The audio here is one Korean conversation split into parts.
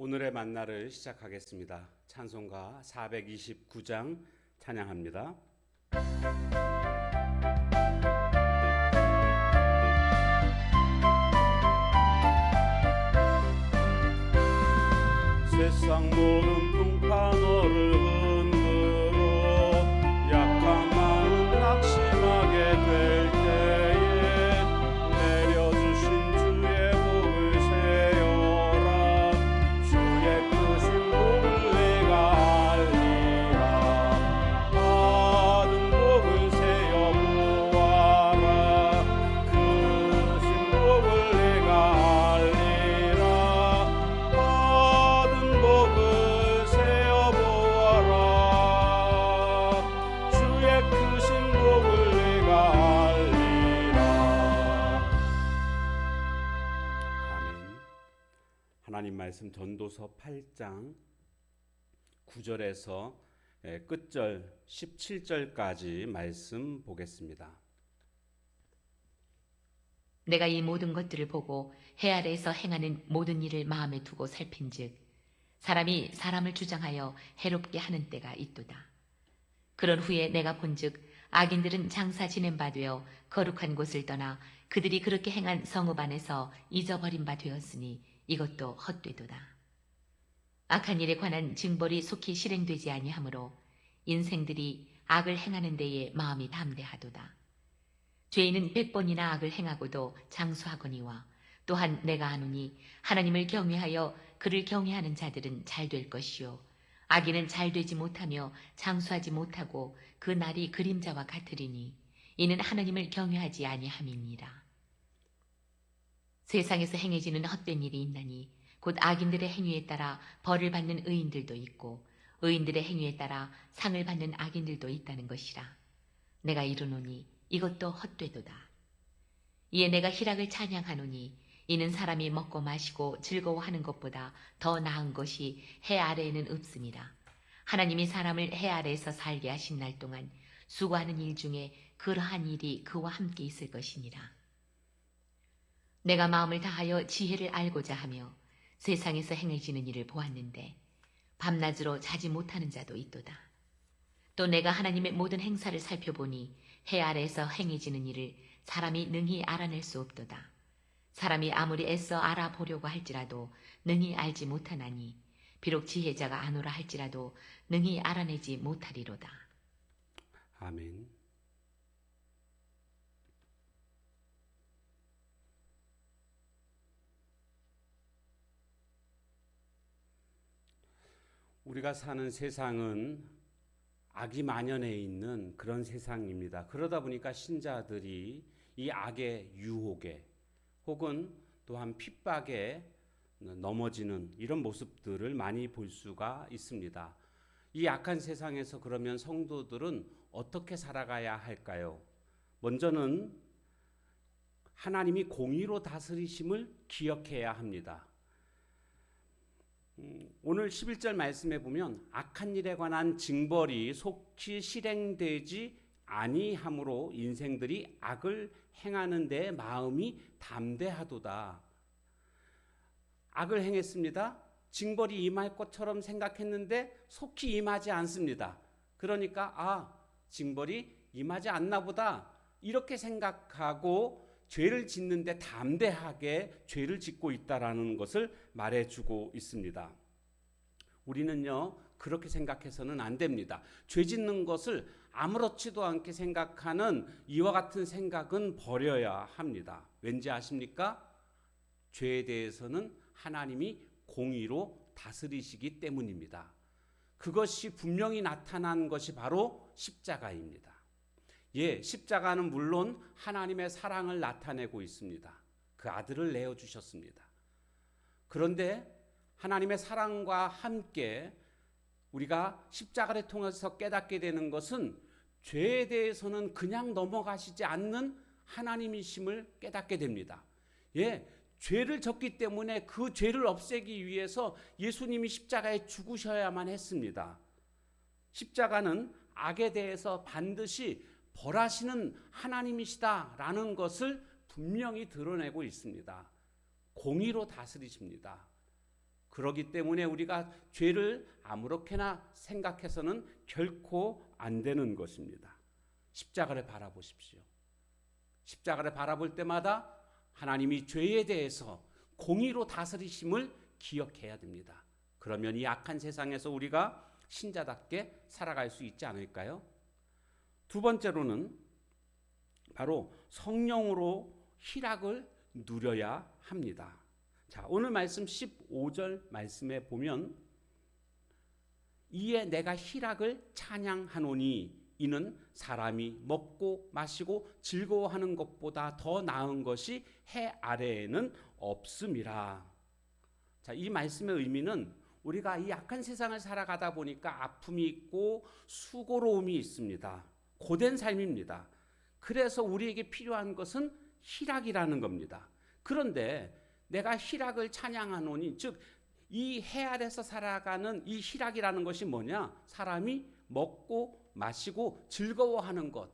오늘의 만나를 시작하겠습니다. 찬송가 429장 찬양합니다. 세상 모든 풍파 너를 흔들어 약한 마음 낙심하게 될 때에 내려주신 주의 복을 세어라. 주의 크신 복을 내가 알리라. 받은 복을 세어 보아라. 크신 복을 내가 알리라. 복을 세어 보아라. 주의 크신 복을 내가 알리라. 아멘. 하나님 말씀 전도서 8장 9절에서 끝절 17절까지 말씀 보겠습니다. 내가 이 모든 것들을 보고 해 아래에서 행하는 모든 일을 마음에 두고 살핀즉 사람이 사람을 주장하여 해롭게 하는 때가 있도다. 그런 후에 내가 본즉 악인들은 장사 지낸 바 되어 거룩한 곳을 떠나 그들이 그렇게 행한 성읍 안에서 잊어버린 바 되었으니 이것도 헛되도다. 악한 일에 관한 징벌이 속히 실행되지 아니하므로 인생들이 악을 행하는 데에 마음이 담대하도다. 죄인은 100번이나 악을 행하고도 장수하거니와 또한 내가 아노니 하나님을 경외하여 그를 경외하는 자들은 잘 될 것이요 악인은 잘 되지 못하며 장수하지 못하고 그 날이 그림자와 같으리니 이는 하나님을 경외하지 아니함이니라. 세상에서 행해지는 헛된 일이 있나니 곧 악인들의 행위에 따라 벌을 받는 의인들도 있고 의인들의 행위에 따라 상을 받는 악인들도 있다는 것이라. 내가 이르노니 이것도 헛되도다. 이에 내가 희락을 찬양하노니 이는 사람이 먹고 마시고 즐거워하는 것보다 더 나은 것이 해 아래에는 없음이라. 하나님이 사람을 해 아래에서 살게 하신 날 동안 수고하는 일 중에 그러한 일이 그와 함께 있을 것이니라. 내가 마음을 다하여 지혜를 알고자 하며 세상에서 행해지는 일을 보았는데 밤낮으로 자지 못하는 자도 있도다. 또 내가 하나님의 모든 행사를 살펴보니 해 아래에서 행해지는 일을 사람이 능히 알아낼 수 없도다. 사람이 아무리 애써 알아보려고 할지라도 능히 알지 못하나니 비록 지혜자가 아노라 할지라도 능히 알아내지 못하리로다. 아멘. 우리가 사는 세상은 악이 만연해 있는 그런 세상입니다. 그러다 보니까 신자들이 이 악의 유혹에 혹은 또한 핍박에 넘어지는 이런 모습들을 많이 볼 수가 있습니다. 이 악한 세상에서 그러면 성도들은 어떻게 살아가야 할까요? 먼저는 하나님이 공의로 다스리심을 기억해야 합니다. 오늘 11절 말씀에 보면 악한 일에 관한 징벌이 속히 실행되지 아니함으로 인생들이 악을 행하는 데 마음이 담대하도다. 악을 행했습니다. 징벌이 임할 것처럼 생각했는데 속히 임하지 않습니다. 그러니까 징벌이 임하지 않나 보다 이렇게 생각하고 죄를 짓는데 담대하게 죄를 짓고 있다라는 것을 말해주고 있습니다. 우리는요 그렇게 생각해서는 안 됩니다. 죄 짓는 것을 아무렇지도 않게 생각하는 이와 같은 생각은 버려야 합니다. 왠지 아십니까? 죄에 대해서는 하나님이 공의로 다스리시기 때문입니다. 그것이 분명히 나타난 것이 바로 십자가입니다. 십자가는 물론 하나님의 사랑을 나타내고 있습니다. 그 아들을 내어주셨습니다. 그런데 하나님의 사랑과 함께 우리가 십자가를 통해서 깨닫게 되는 것은 죄에 대해서는 그냥 넘어가시지 않는 하나님이심을 깨닫게 됩니다. 죄를 졌기 때문에 그 죄를 없애기 위해서 예수님이 십자가에 죽으셔야만 했습니다. 십자가는 악에 대해서 반드시 벌하시는 하나님이시다라는 것을 분명히 드러내고 있습니다. 공의로 다스리십니다. 그렇기 때문에 우리가 죄를 아무렇게나 생각해서는 결코 안 되는 것입니다. 십자가를 바라보십시오. 십자가를 바라볼 때마다 하나님이 죄에 대해서 공의로 다스리심을 기억해야 됩니다. 그러면 이 악한 세상에서 우리가 신자답게 살아갈 수 있지 않을까요? 두 번째로는 바로 성령으로 희락을 누려야 합니다. 자, 오늘 말씀 15절 말씀에 보면 이에 내가 희락을 찬양하노니 이는 사람이 먹고 마시고 즐거워하는 것보다 더 나은 것이 해 아래에는 없음이라. 자, 이 말씀의 의미는 우리가 이 악한 세상을 살아가다 보니까 아픔이 있고 수고로움이 있습니다. 고된 삶입니다. 그래서 우리에게 필요한 것은 희락이라는 겁니다. 그런데 내가 희락을 찬양하노니, 즉 이 해 아래서 살아가는 이 희락이라는 것이 뭐냐? 사람이 먹고 마시고 즐거워하는 것.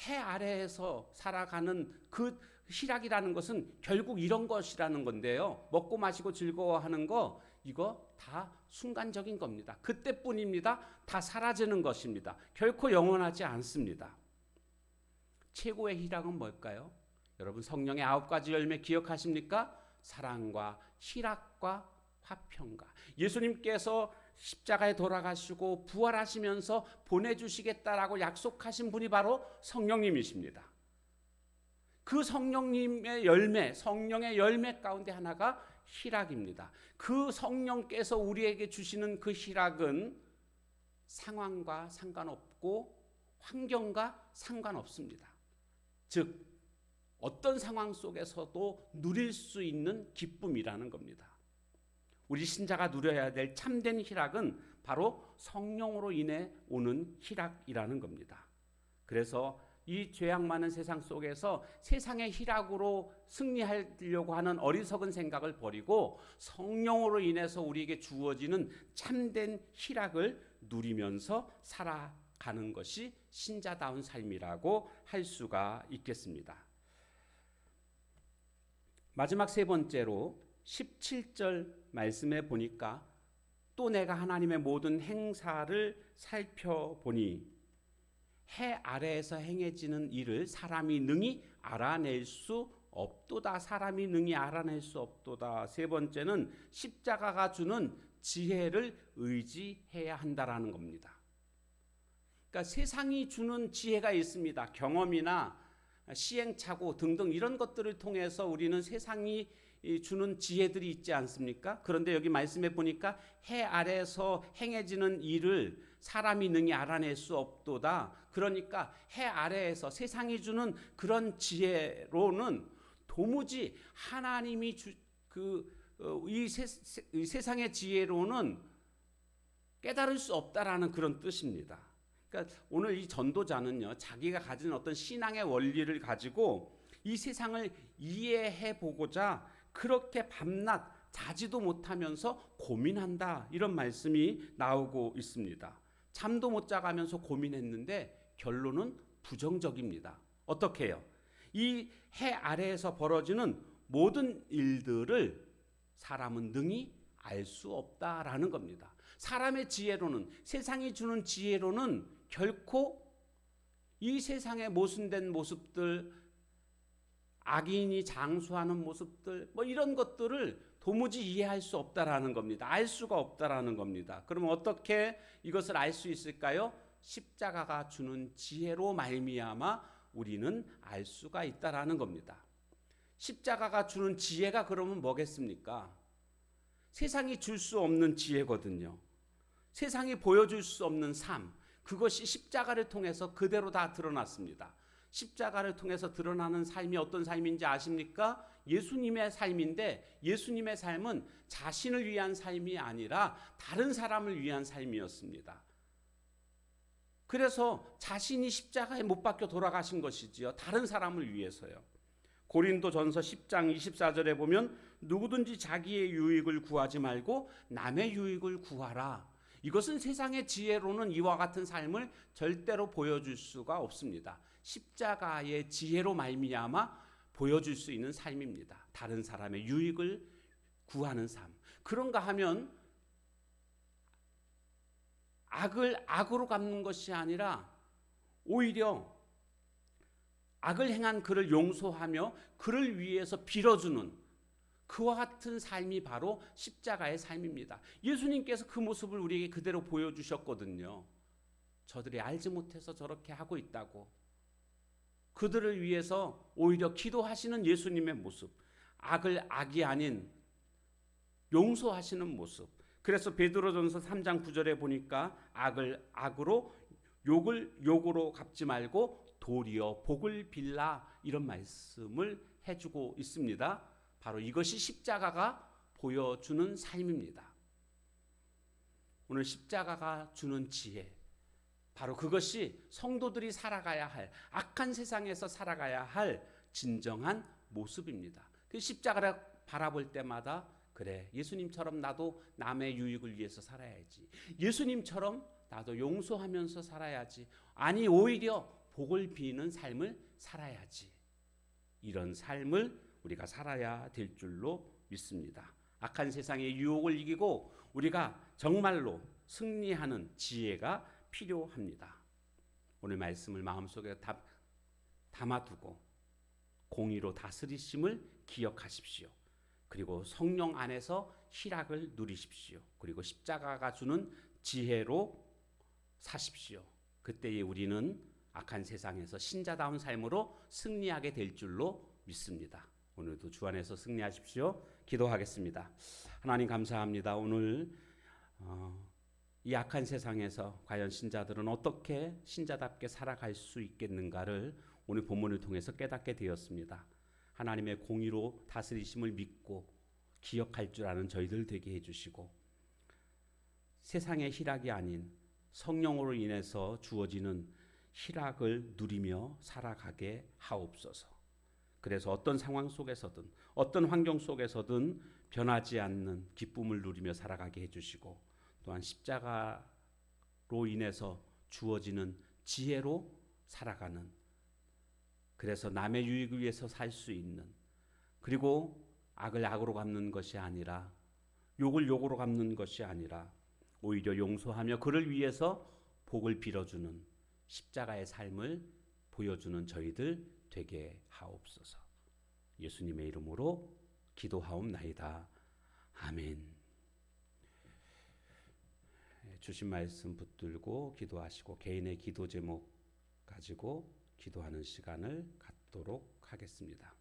해 아래에서 살아가는 그 희락이라는 것은 결국 이런 것이라는 건데요. 먹고 마시고 즐거워하는 거, 이거 다 순간적인 겁니다. 그때뿐입니다. 다 사라지는 것입니다. 결코 영원하지 않습니다. 최고의 희락은 뭘까요? 여러분, 성령의 9가지 열매 기억하십니까? 사랑과 희락과 화평과. 예수님께서 십자가에 돌아가시고 부활하시면서 보내주시겠다라고 약속하신 분이 바로 성령님이십니다. 그 성령님의 열매, 성령의 열매 가운데 하나가 희락입니다. 그 성령께서 우리에게 주시는 그 희락은 상황과 상관없고 환경과 상관없습니다. 즉 어떤 상황 속에서도 누릴 수 있는 기쁨이라는 겁니다. 우리 신자가 누려야 될 참된 희락은 바로 성령으로 인해 오는 희락이라는 겁니다. 그래서 이 죄악 많은 세상 속에서 세상의 희락으로 승리하려고 하는 어리석은 생각을 버리고 성령으로 인해서 우리에게 주어지는 참된 희락을 누리면서 살아가는 것이 신자다운 삶이라고 할 수가 있겠습니다. 마지막 세 번째로 17절 말씀에 보니까 또 내가 하나님의 모든 행사를 살펴보니 해 아래에서 행해지는 일을 사람이 능히 알아낼 수 없도다. 사람이 능히 알아낼 수 없도다. 세 번째는 십자가가 주는 지혜를 의지해야 한다라는 겁니다. 그러니까 세상이 주는 지혜가 있습니다. 경험이나 시행착오 등등 이런 것들을 통해서 우리는 세상이 주는 지혜들이 있지 않습니까? 그런데 여기 말씀에 보니까 해 아래에서 행해지는 일을 사람이 능히 알아낼 수 없도다. 그러니까 해 아래에서 세상이 주는 그런 지혜로는 도무지 하나님이 이 세상의 지혜로는 깨달을 수 없다라는 그런 뜻입니다. 그러니까 오늘 이 전도자는요, 자기가 가진 어떤 신앙의 원리를 가지고 이 세상을 이해해 보고자 그렇게 밤낮 자지도 못하면서 고민한다, 이런 말씀이 나오고 있습니다. 잠도 못 자가면서 고민했는데 결론은 부정적입니다. 어떻게 해요? 이 해 아래에서 벌어지는 모든 일들을 사람은 능히 알 수 없다라는 겁니다. 사람의 지혜로는, 세상이 주는 지혜로는 결코 이 세상의 모순된 모습들, 악인이 장수하는 모습들, 이런 것들을 도무지 이해할 수 없다라는 겁니다. 알 수가 없다라는 겁니다. 그러면 어떻게 이것을 알 수 있을까요? 십자가가 주는 지혜로 말미암아 우리는 알 수가 있다라는 겁니다. 십자가가 주는 지혜가 그러면 뭐겠습니까? 세상이 줄 수 없는 지혜거든요. 세상이 보여줄 수 없는 삶, 그것이 십자가를 통해서 그대로 다 드러났습니다. 십자가를 통해서 드러나는 삶이 어떤 삶인지 아십니까? 예수님의 삶인데, 예수님의 삶은 자신을 위한 삶이 아니라 다른 사람을 위한 삶이었습니다. 그래서 자신이 십자가에 못 박혀 돌아가신 것이지요. 다른 사람을 위해서요. 고린도전서 10장 24절에 보면 누구든지 자기의 유익을 구하지 말고 남의 유익을 구하라. 이것은 세상의 지혜로는 이와 같은 삶을 절대로 보여줄 수가 없습니다. 십자가의 지혜로 말미암아 보여줄 수 있는 삶입니다. 다른 사람의 유익을 구하는 삶. 그런가 하면 악을 악으로 갚는 것이 아니라 오히려 악을 행한 그를 용서하며 그를 위해서 빌어주는 그와 같은 삶이 바로 십자가의 삶입니다. 예수님께서 그 모습을 우리에게 그대로 보여주셨거든요. 저들이 알지 못해서 저렇게 하고 있다고. 그들을 위해서 오히려 기도하시는 예수님의 모습, 악을 악이 아닌 용서하시는 모습. 그래서 베드로전서 3장 9절에 보니까 악을 악으로 욕을 욕으로 갚지 말고 도리어 복을 빌라, 이런 말씀을 해주고 있습니다. 바로 이것이 십자가가 보여주는 삶입니다. 오늘 십자가가 주는 지혜, 바로 그것이 성도들이 살아가야 할, 악한 세상에서 살아가야 할 진정한 모습입니다. 그 십자가를 바라볼 때마다 그래, 예수님처럼 나도 남의 유익을 위해서 살아야지. 예수님처럼 나도 용서하면서 살아야지. 아니, 오히려 복을 비는 삶을 살아야지. 이런 삶을 우리가 살아야 될 줄로 믿습니다. 악한 세상의 유혹을 이기고 우리가 정말로 승리하는 지혜가 필요합니다. 오늘 말씀을 마음속에 담아두고 공의로 다스리심을 기억하십시오. 그리고 성령 안에서 희락을 누리십시오. 그리고 십자가가 주는 지혜로 사십시오. 그때에 우리는 악한 세상에서 신자다운 삶으로 승리하게 될 줄로 믿습니다. 오늘도 주 안에서 승리하십시오. 기도하겠습니다. 하나님 감사합니다. 오늘 이 악한 세상에서 과연 신자들은 어떻게 신자답게 살아갈 수 있겠는가를 오늘 본문을 통해서 깨닫게 되었습니다. 하나님의 공의로 다스리심을 믿고 기억할 줄 아는 저희들 되게 해주시고 세상의 희락이 아닌 성령으로 인해서 주어지는 희락을 누리며 살아가게 하옵소서. 그래서 어떤 상황 속에서든 어떤 환경 속에서든 변하지 않는 기쁨을 누리며 살아가게 해주시고 또한 십자가로 인해서 주어지는 지혜로 살아가는, 그래서 남의 유익을 위해서 살 수 있는, 그리고 악을 악으로 갚는 것이 아니라 욕을 욕으로 갚는 것이 아니라 오히려 용서하며 그를 위해서 복을 빌어주는 십자가의 삶을 보여주는 저희들 되게 하옵소서. 예수님의 이름으로 기도하옵나이다. 아멘. 주신 말씀 붙들고 기도하시고 개인의 기도 제목 가지고 기도하는 시간을 갖도록 하겠습니다.